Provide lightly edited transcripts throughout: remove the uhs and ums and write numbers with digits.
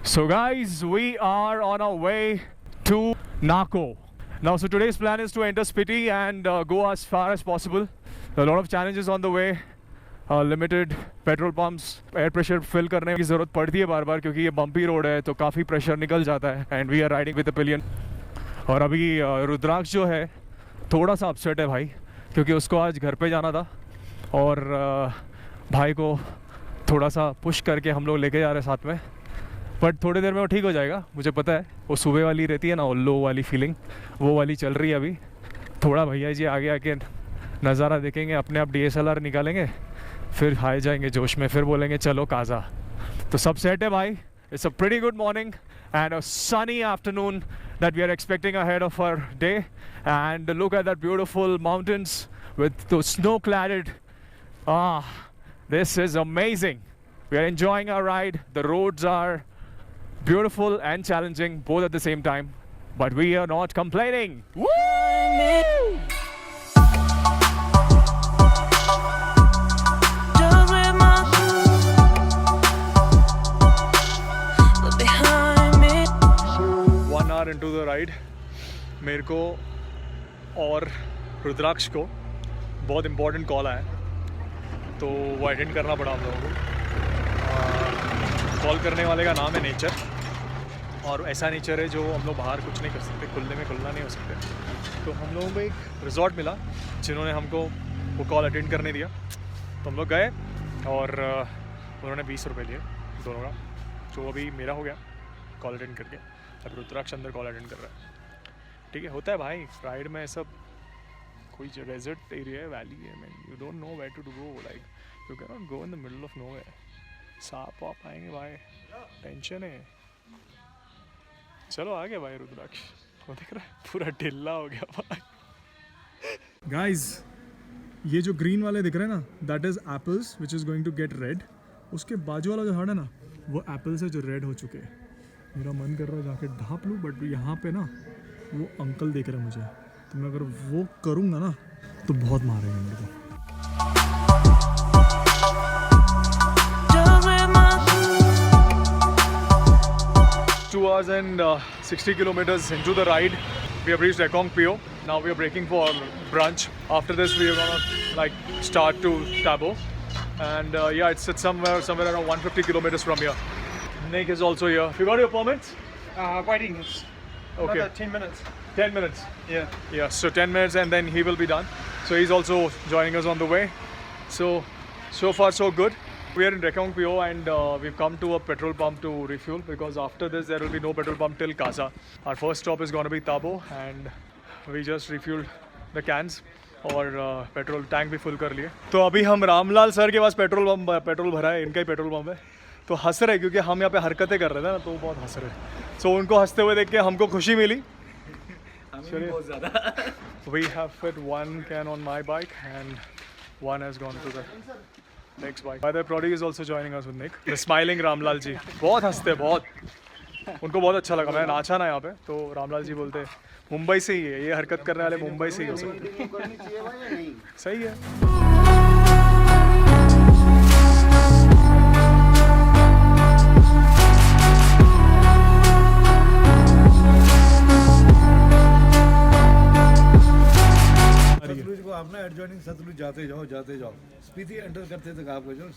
So guys, we are on our way to Nako. Now, so today's plan is to enter Spiti and go as far as possible. There are a lot of challenges on the way. Limited petrol pumps, air pressure fill करने की ज़रूरत पड़ती है बार बार क्योंकि ये bumpy road है तो काफ़ी pressure निकल जाता है and we are riding with a pillion. और अभी रुद्राक्ष जो है थोड़ा सा upset है भाई क्योंकि उसको आज घर पे जाना था और भाई को थोड़ा सा पुश करके हम लोग लेके जा रहे हैं साथ में. बट थोड़ी देर में वो ठीक हो जाएगा, मुझे पता है. वो सुबह वाली रहती है ना, वो लो वाली फीलिंग, वो वाली चल रही है अभी. थोड़ा भैया जी आगे आके नज़ारा देखेंगे, अपने आप DSLR निकालेंगे, फिर हाय जाएंगे जोश में, फिर बोलेंगे चलो काज़ा. तो सब सेट है भाई. It's a pretty good morning and a Sunny afternoon that we are expecting ahead of our day. And look at that beautiful mountains with those snow-cladded. This is amazing. We are enjoying our ride. The roads are beautiful and challenging both at the same time, but we are not complaining. Woo! Into the ride, मेरे को और रुद्राक्ष को बहुत important call आया तो वो attend करना पड़ा हम लोगों को. कॉल करने वाले का नाम है नेचर और ऐसा नेचर है जो हम लोग बाहर कुछ नहीं कर सकते, खुलने में खुलना नहीं हो सकते. तो हम लोगों को एक रिजॉर्ट मिला जिन्होंने हमको वो कॉल अटेंड करने दिया. तो हम लोग गए और उन्होंने 20 रुपये लिए दोनों का. जो अभी मेरा हो गया कॉल अटेंड करके. अब रुद्राक्ष अंदर कॉल अटेंड कर रहा है. ठीक है, होता है भाई राइड में. सब कोई डेजर्ट एरिया है, वैली है, man. You don't know where to go. Like you can not go in the middle of nowhere. सांप वाप आएंगे भाई, टेंशन है. चलो आ गया भाई रुद्राक्ष. वो देख रहा है पूरा ढिल्ला हो गया भाई. गाइस, ये जो ग्रीन वाले दिख रहे हैं ना, that is apples which is going to get red. उसके बाजू वाला जो झाड़ है ना, वो एप्पल्स है जो रेड हो चुके हैं. मेरा मन कर रहा है जाके ढाँप लूँ, बट यहाँ पे ना वो अंकल देख रहे हैं मुझे. तो मैं अगर वो करूँगा ना तो बहुत मारेंगे मेरे को. 2 hours and 60 kilometers into the ride, we have reached Ekong Pio. Now we are breaking for brunch. After this we are gonna like start to Tabo, and yeah, it's somewhere around 150 kilometers from here. Nick is also here. You got your permits? Waiting. It's Okay. another 10 minutes. 10 minutes. Yeah. Yeah, so 10 minutes and then he will be done. So he's also joining us on the way. So far so good. We are in Rekong Pio and we've come to a petrol pump to refuel because after this there will be no petrol pump till Kaza. Our first stop is going to be Tabo and we just refueled the cans और petrol tank भी full कर लिए. तो अभी हम Ramlal sir के पास petrol भरा है. इनका ही पेट्रोल पम्प है. तो हंस रहे क्योंकि हम यहाँ पे हरकतें कर रहे थे ना, तो बहुत हंस रहे. सो उनको हंसते हुए देख के हमको खुशी मिली. बहुत ज़्यादा. We have fit one can on my bike and one has gone to the next bike. By the way, Prodigy is also joining us with Nick. The smiling Ramlal ji. बहुत हंसते हैं, बहुत. उनको बहुत अच्छा लगा. मैं नाचा ना यहाँ पे तो रामलाल जी बोलते मुंबई से ही है ये हरकत करने वाले, मुंबई से ही हो सकते. सही है. सतलुज को आप ना एडजॉइनिंग सतलुज जाते जाओ स्पीति एंटर करते तक आपको जो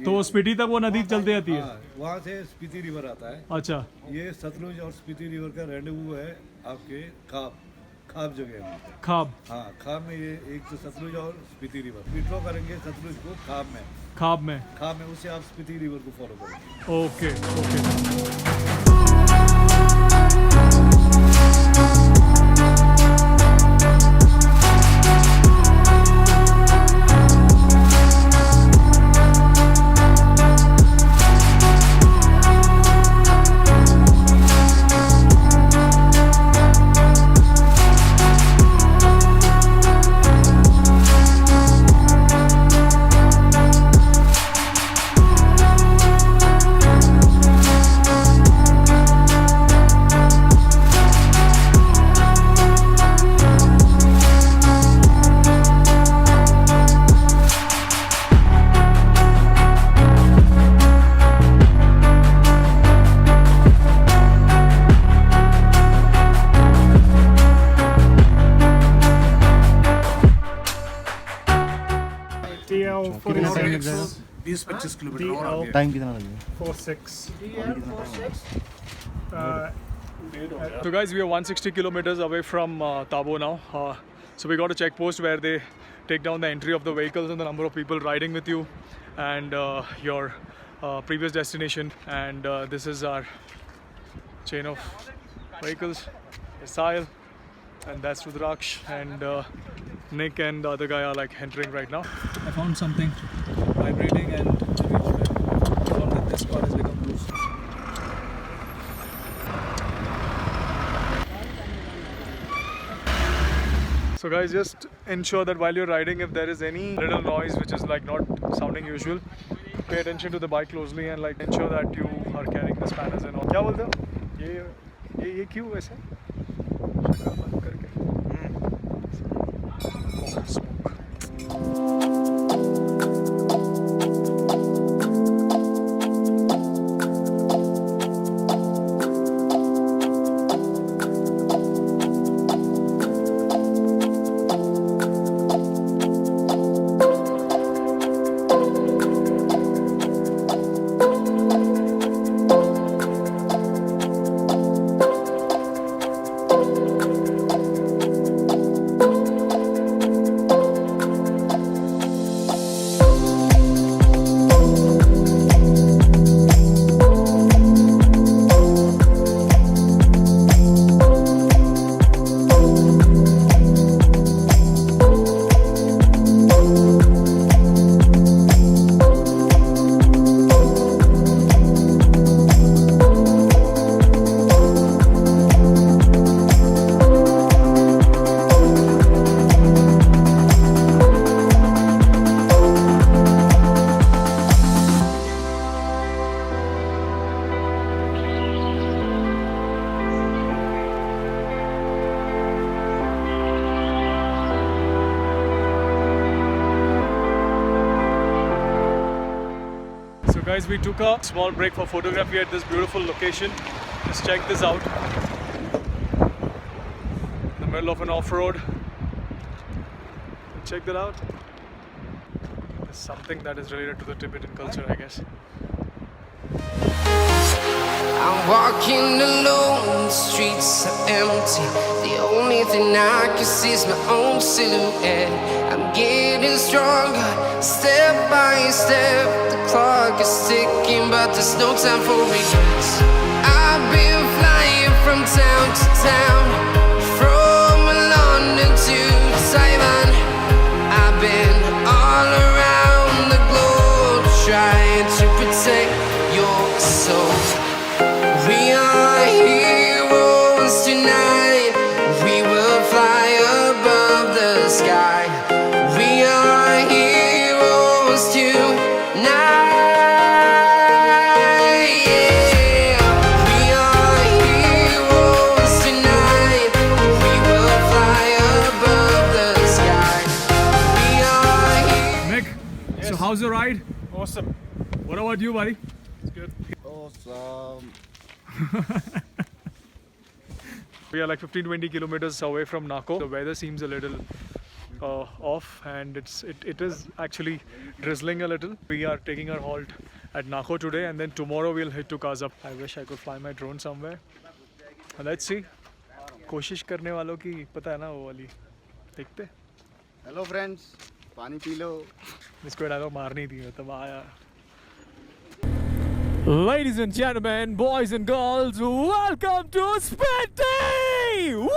तो स्पीति तक वो नदी चलती जाती है. वहाँ से स्पीति रिवर आता है. अच्छा. ये सतलुज और स्पीति रिवर का रेंडवू है आपके खाब जगह में. खाब. हाँ, खाब में ये एक तो सतलुज और स्पीति रिवर विड्रॉ करेंगे सतलुज को खाब में उससे आप स्पीति रिवर को फॉलो करेंगे. ओके. 20-25 किलोमीटर और आगे। टाइम कितना लगेगा? 4-6. So guys, we are 160 kilometers away from Tabo now. So we got a checkpost where they take down the entry of the vehicles and the number of people riding with you and your previous destination. And this is our chain of vehicles. Sahil, and that's Rudraksh, and Nick and the other guy are like entering right now. I found something vibrating and I found that this part has become loose. So guys, just ensure that while you're riding, if there is any little noise which is like not sounding usual, pay attention to the bike closely and like ensure that you are carrying the spanners and all. क्या बोलते हो? ये क्यों वैसे? शक्ल बंद करके. Oh, smoke. So guys, we took a small break for photography at this beautiful location. Just check this out. In the middle of an off-road. Check that out. There's something that is related to the Tibetan culture, I guess. I'm walking alone, the streets are empty. The only thing I can see is my own silhouette. I'm getting stronger, step by step. The clock is ticking, but there's no time for regrets. I've been flying from town to town, from London to Taiwan. I've been all around the globe, trying to protect your soul. We are heroes tonight. We will fly above the sky. We are heroes tonight. Yeah. We are heroes tonight. We will fly above the sky. We are heroes. Nick, so how's the ride? Awesome. What about you, buddy? It's good. Awesome. We are like 15-20 kilometers away from Nako. The weather seems a little off, and it is actually drizzling a little. We are taking our halt at Nako today, and then tomorrow we'll head to Kazap. I wish I could fly my drone somewhere. Let's see. कोशिश करने वालों की पता है ना वो वाली. देखते. हेलो फ्रेंड्स, पानी पी लो. इसको डायलॉग मारनी थी मतलब आया. Ladies and gentlemen, boys and girls, welcome to Spiti! Woo!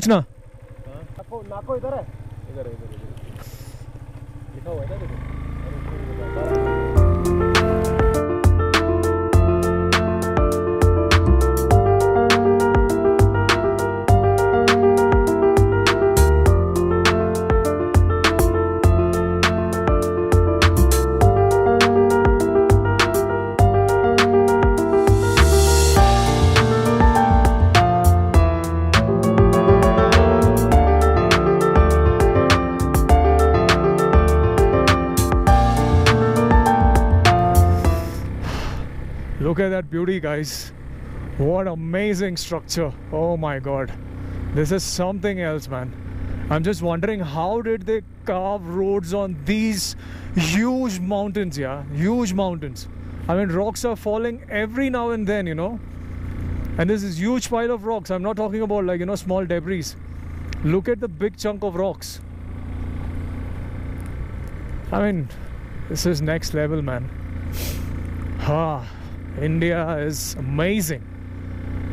पूछना। नाको इधर है, इधर लिखा हुआ है ना देखो। Look at that beauty, guys. What amazing structure. Oh my god. This is something else, man. I'm just wondering, how did they carve roads on these huge mountains? Yeah, huge mountains. I mean, rocks are falling every now and then, you know. And this is huge pile of rocks. I'm not talking about, like, you know, small debris. Look at the big chunk of rocks. I mean, this is next level, man. India is amazing.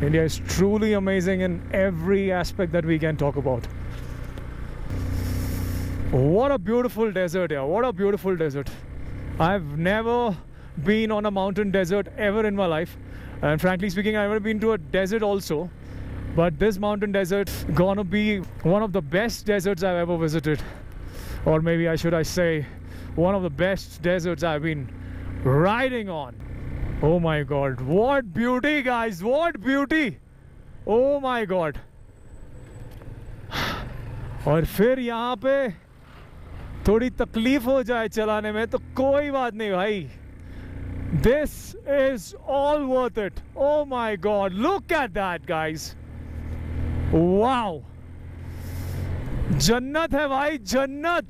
India is truly amazing in every aspect that we can talk about. What a beautiful desert, yeah. What a beautiful desert. I've never been on a mountain desert ever in my life. And frankly speaking, I've never been to a desert also. But this mountain desert gonna be one of the best deserts I've ever visited. Or maybe I say one of the best deserts I've been riding on. Oh my god, what beauty, guys, what beauty. Oh my god. और फिर यहाँ पे थोड़ी तकलीफ हो जाए चलाने में तो कोई बात नहीं भाई. This is all worth it. Oh my god, look at that, guys. Wow. जन्नत है भाई, जन्नत.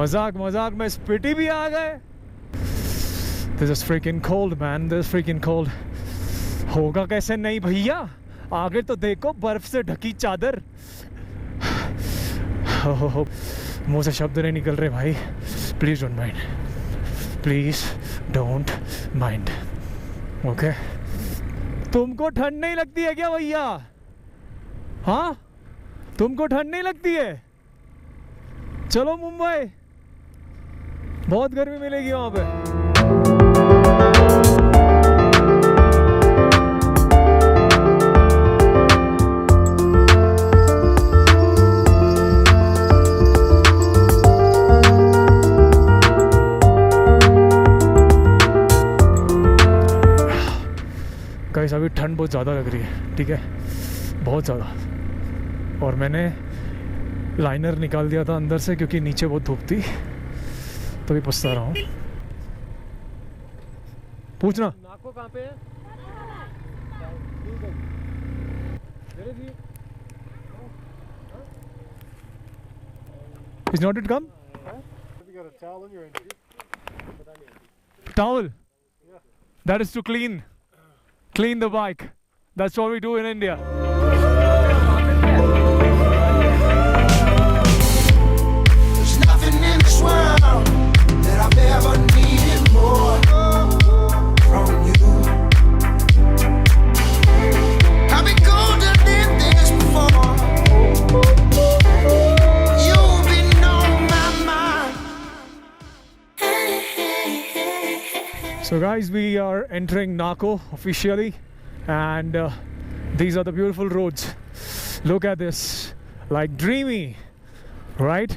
मजाक मजाक में स्पीति भी आ गए. This is freaking cold, man. This is freaking cold. होगा कैसे नहीं भैया, आगे तो देखो बर्फ से ढकी चादर. मुंह से शब्द नहीं निकल रहे भाई. Please don't mind. Please don't mind. Okay. तुमको ठंड नहीं लगती है क्या भैया? हाँ, तुमको ठंड नहीं लगती है? चलो मुंबई, बहुत गर्मी मिलेगी वहां पे. गाइस अभी ठंड बहुत ज़्यादा लग रही है, ठीक है, बहुत ज़्यादा. और मैंने लाइनर निकाल दिया था अंदर से क्योंकि नीचे बहुत धूप थी, तभी पछता रहा हूँ. पूछना नाको कहाँ पे है? Is not it come? You got a towel in your interview? Towel? That is to clean the bike. That's what we do in India. There's nothing in this world that I've ever needed more from you. I've been colder than this before. You've been on my mind. So guys, we are entering Nako officially, and these are the beautiful roads. Look at this, like dreamy, right?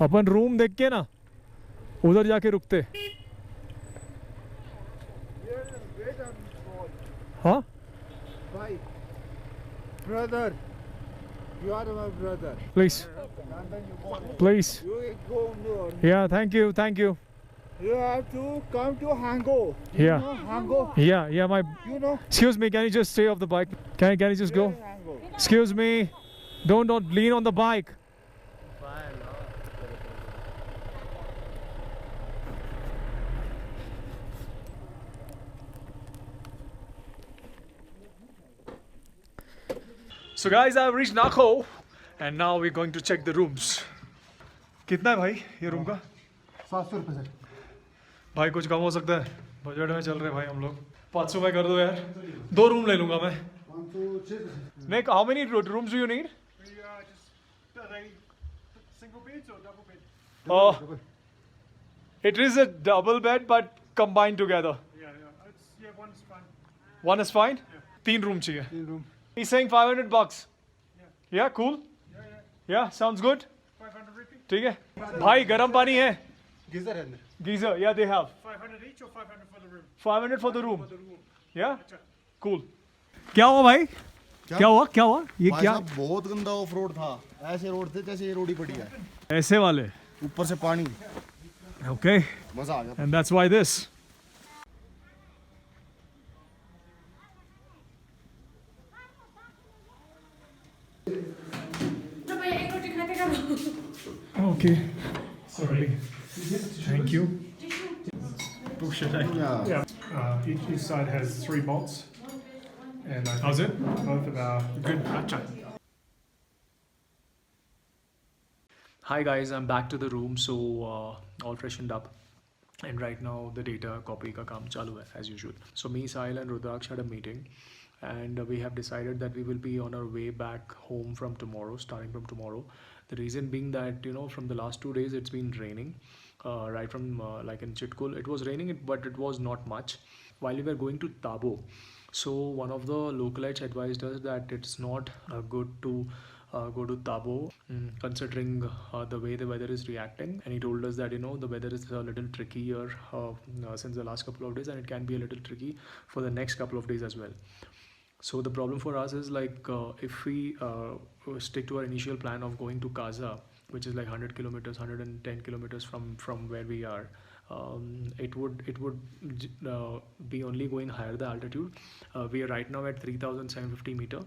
Upon room देख के ना उधर जाके रुकते. हाँ? Bhai, brother, you are my brother. Please, please. You go on. Yeah, thank you, thank you. You have to come to Hango. Yeah. You know Hango? Yeah, my. You know Excuse me, can you just stay off the bike? Can you just go? Hango. Excuse me, don't lean on the bike. So guys, I've reached Nako and now we're going to check the rooms. कितना है भाई ये room का? 700 रुपये sir. भाई कुछ कम हो सकता है? बजट में चल रहे भाई हम लोग. 500 में कर दो यार. 2 रूम ले लूँगा मैं. to 6%. Nick, how many rooms do you need? Are they single beds or double beds? It is a double bed but combined together. Yeah, one's fine. One is fine? 3 room चाहिए. 3 room. He's saying $500. Yeah, cool. Yeah, sounds good. 500 rupee. ठीक है. भाई गरम पानी है. Geyser है अंदर. Geyser, yeah, they have. 500 each or 500 for the room? 500 for the room. Yeah? Cool. क्या हुआ भाई? क्या हुआ? ये भाई क्या? साहब बहुत गंदा ऑफ रोड था। ऐसे रोड थे जैसे ये रोड ही पड़ी है। ऐसे वाले. ऊपर से पानी। Okay. मजा आ गया। And that's why this. Okay. Sorry. Thank you. Yeah. Each side has 3 bolts. And I think How's it? both of our Good. Hi guys, I'm back to the room, so all freshened up, and right now the data copy ka kaam chalu hai as usual. So me, Sahil and Rudraksh had a meeting, and we have decided that we will be on our way back home from tomorrow, starting from tomorrow. The reason being that, you know, from the last 2 days it's been raining, right from like in Chitkul it was raining, but it was not much while we were going to Tabo. So one of the localites advised us that it's not good to go to Tabo, considering the way the weather is reacting, and he told us that, you know, the weather is a little tricky here since the last couple of days, and it can be a little tricky for the next couple of days as well. So the problem for us is like if we stick to our initial plan of going to Kaza, which is like 100 kilometers, 110 kilometers from where we are, it would be only going higher the altitude. We are right now at 3,750 meter,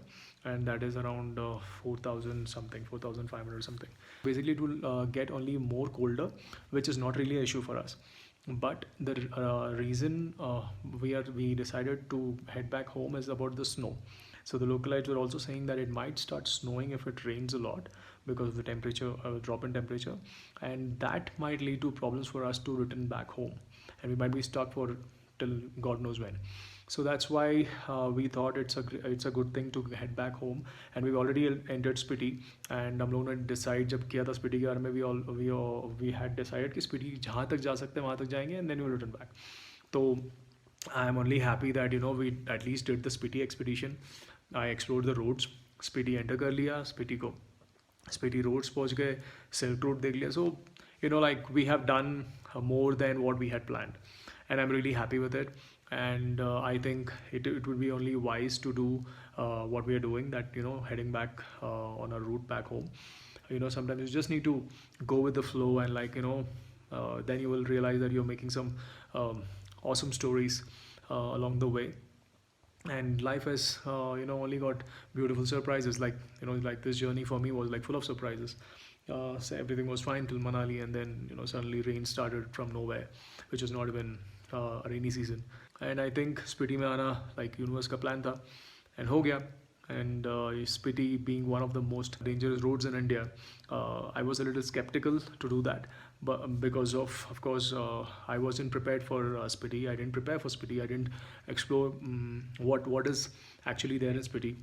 and that is around 4,000 something, 4,500 something. Basically, it will get only more colder, which is not really an issue for us. But the reason we decided to head back home is about the snow. So the localites were also saying that it might start snowing if it rains a lot because of the temperature, drop in temperature, and that might lead to problems for us to return back home, and we might be stuck for till God knows when. So that's why we thought it's a good thing to head back home, and we've already entered Spiti, and हम लोगों ने decide जब किया था Spiti के बारे में, we had decided कि Spiti जहाँ तक जा सकते हैं वहाँ तक जाएंगे, and then we will return back. So I am only happy that, you know, we at least did the Spiti expedition. I explored the roads. Spiti enter कर लिया, Spiti roads पहुँच गए, Silk Road देख लिया. So, you know, like we have done more than what we had planned, and I'm really happy with it. And I think it would be only wise to do what we are doing, that, you know, heading back on our route back home. You know, sometimes you just need to go with the flow, and like, you know, then you will realize that you're making some awesome stories along the way. And life has you know, only got beautiful surprises. Like, you know, like this journey for me was like full of surprises. So everything was fine till Manali, and then, you know, suddenly rain started from nowhere, which was not even a rainy season. And I think Spiti में आना like universe का plan था, and हो गया. And Spiti being one of the most dangerous roads in India, I was a little skeptical to do that, but because of course I wasn't prepared for Spiti. I didn't prepare for Spiti. I didn't explore what is actually there in Spiti.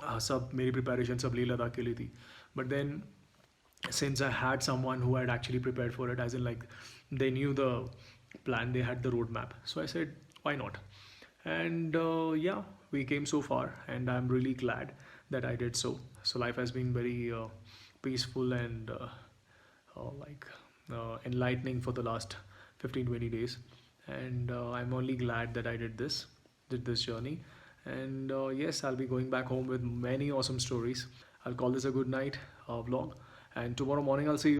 सब मेरी preparation सब लेह लद्दाख के लिए थी. But then, since I had someone who had actually prepared for it, as in like they knew the plan, they had the roadmap, so I said, why not? And yeah, we came so far, and I'm really glad that I did so. So life has been very peaceful and enlightening for the last 15-20 days, and I'm only glad that I did this journey. And yes, I'll be going back home with many awesome stories. I'll call this a good night vlog, and tomorrow morning I'll see you.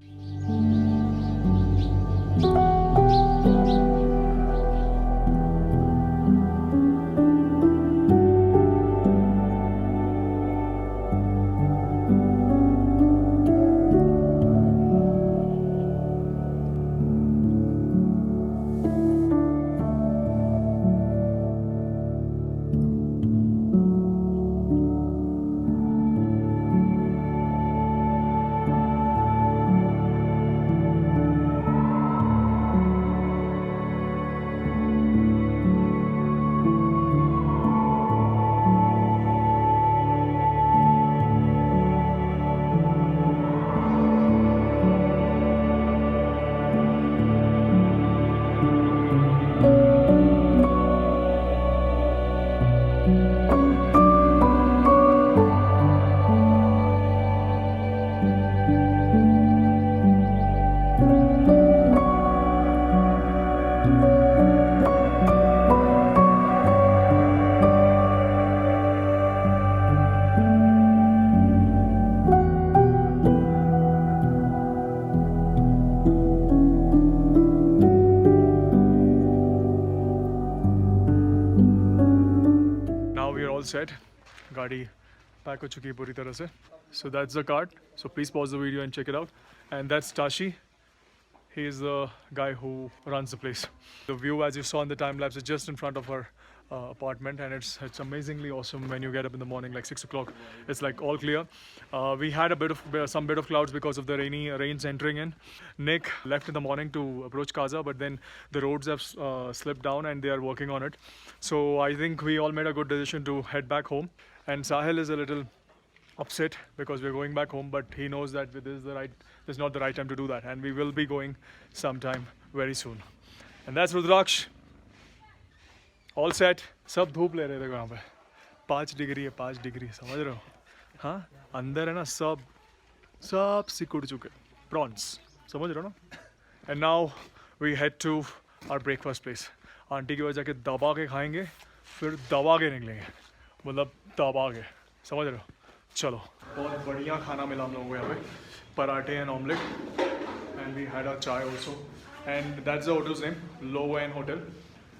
set. गाड़ी pack हो चुकी है पूरी तरह से. So that's the cart. So please pause the video and check it out. And that's Tashi. He is the guy who runs the place. The view, as you saw in the time lapse, is just in front of our apartment, and it's amazingly awesome when you get up in the morning, like 6 o'clock. It's like all clear. We had some bit of clouds because of the rains entering in. Nick left in the morning to approach Kaza, but then the roads have slipped down and they are working on it. So I think we all made a good decision to head back home. And Sahil is a little upset because we're going back home, but he knows that this is not the right time to do that, and we will be going sometime very soon. And that's Rudraksh. All set. सब धूप ले रहे थे वहाँ पे. 5 degree है, 5 degree, समझ रहे हो? हाँ, अंदर है ना सब सिकुड़ चुके prawns, समझ रहे हो ना? And now we head to our breakfast place. Aunty की वजह के दबा के खाएंगे, फिर दबा के निकलेंगे, मतलब दबा के, समझ रहे हो? चलो. बहुत बढ़िया खाना मिला हम लोगों को यहाँ पे. पराठे and omelette, and we had our chai also. And that's the hotel's name, Lowen Hotel.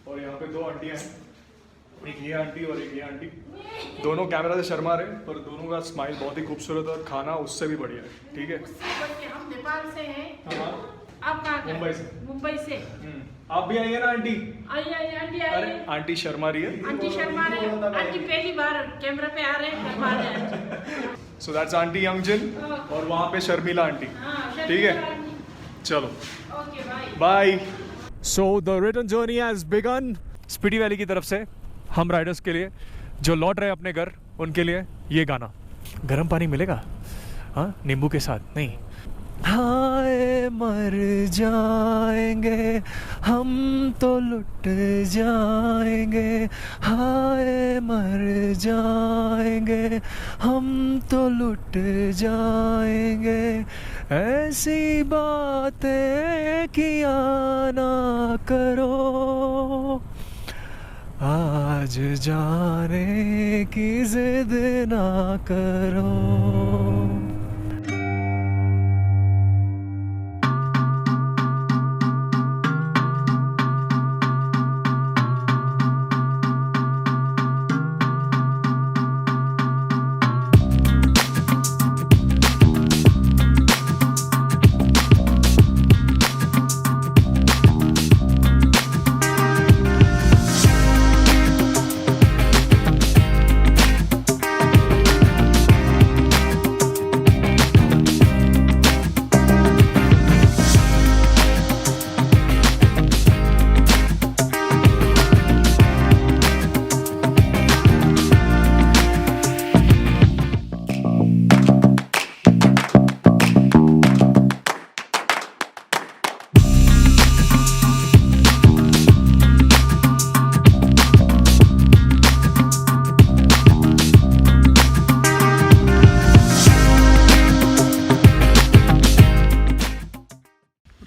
और यहाँ पे 2 आंटियाँ हैं, एक ये आंटी और एक ये आंटी. दोनों कैमरा से शर्मा रहे, पर दोनों का स्माइल बहुत ही खूबसूरत और खाना उससे भी बढ़िया है. ठीक है. हम नेपाल से हैं. हाँ. आप कहाँ के? मुंबई से. आप भी आइए ना आंटी. आइए आंटी आइए. अरे आंटी शर्मा रही है. आंटी शर्मा रहे. आंटी पहली बार कैमरा पे आ रहे हैं, शर्मा रहे हैं. So that's आंटी यंगजिन और वहाँ पे शर्मिला आंटी. ठीक है. चलो. Okay bye. Bye. So the return journey has begun. Spiti valley की तरफ से हम राइडर्स के लिए जो लौट रहे हैं अपने घर, उनके लिए ये गाना. गर्म पानी मिलेगा? हाँ, नींबू के साथ नहीं. हाय मर जाएंगे हम तो लुट जाएंगे, हाय मर जाएंगे हम तो लुट जाएंगे, ऐसी बातें किया ना करो, आज जाने की जिद ना करो.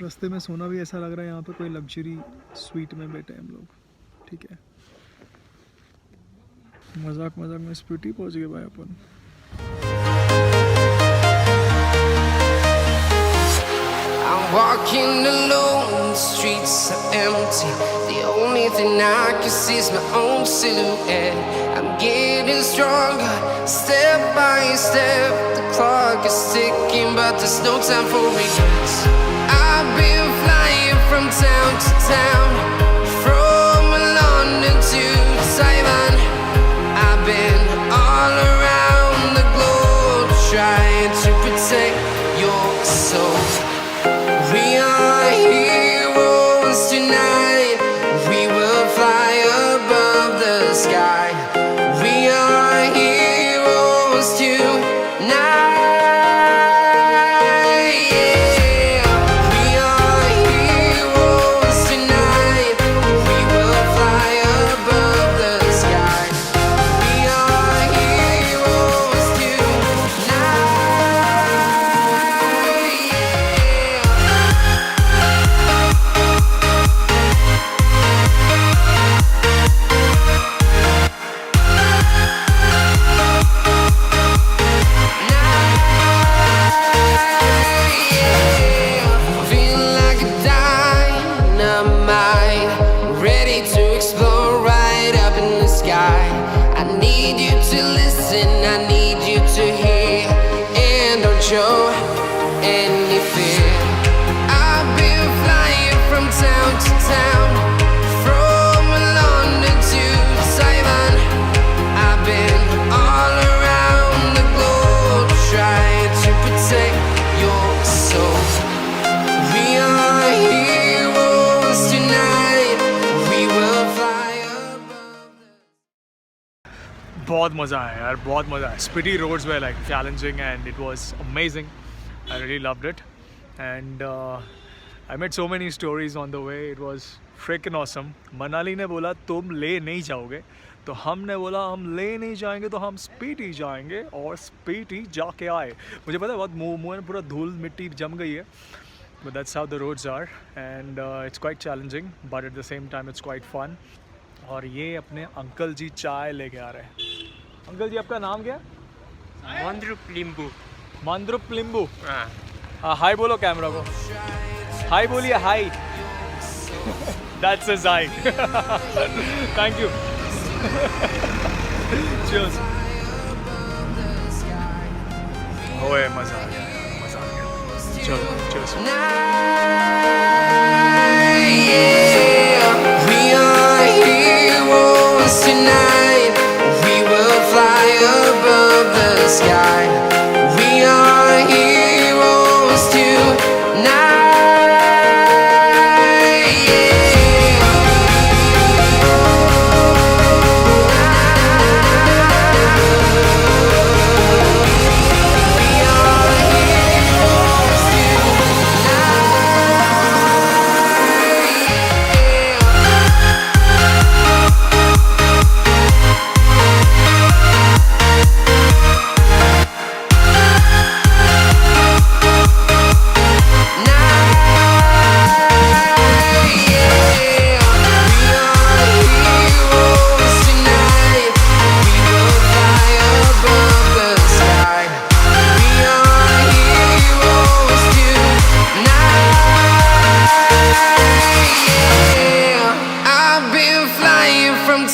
रास्ते में सोना भी ऐसा लग रहा है यहाँ पे कोई लग्जरी स्वीट में बैठे हम लोग. ठीक है. मजाक में स्पीति पहुँच गए भाई अपन. I'm walking alone, the streets are empty. The only thing I can see is my own silhouette. I'm getting stronger, step by step. The clock is ticking, but there's no time for regrets. I've been flying from town to town, from London to Taiwan. I've been all around the globe, trying to protect your soul. We are heroes tonight. We will fly above the sky. We are heroes tonight. Now I need you to hear, and don't show any fear. I've been flying from town to town, from London to Taiwan. I've been all around the globe trying to protect your soul. We are heroes tonight. We will fly above the... बहुत मज़ा आया यार, बहुत मज़ा आया. Spiti roads were like challenging and it was amazing. I really loved it, and I met so many stories on the way. It was freaking awesome. Manali ने बोला तुम ले नहीं जाओगे, तो हमने बोला हम ले नहीं जाएंगे तो हम स्पीटी जाएंगे, और स्पीटी जाके आए. मुझे पता है बहुत मुँह में पूरा धूल मिट्टी जम गई है, but that's how the roads are, and it's quite challenging, but at the same time it's quite fun. और ये अपने अंकल जी चाय लेके आ रहे हैं. अंकल जी आपका नाम क्या है? Mandrup Limbu. मांद्रुप लिंबू. हाय बोलो कैमरा को. हाय बोलिए, हाय. That's his hi. Thank you. Cheers. ओए मज़ा आ गया, मज़ा आ गया. चलो cheers. We are heroes tonight. We will fly above the sky. We are heroes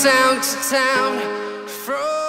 town to town from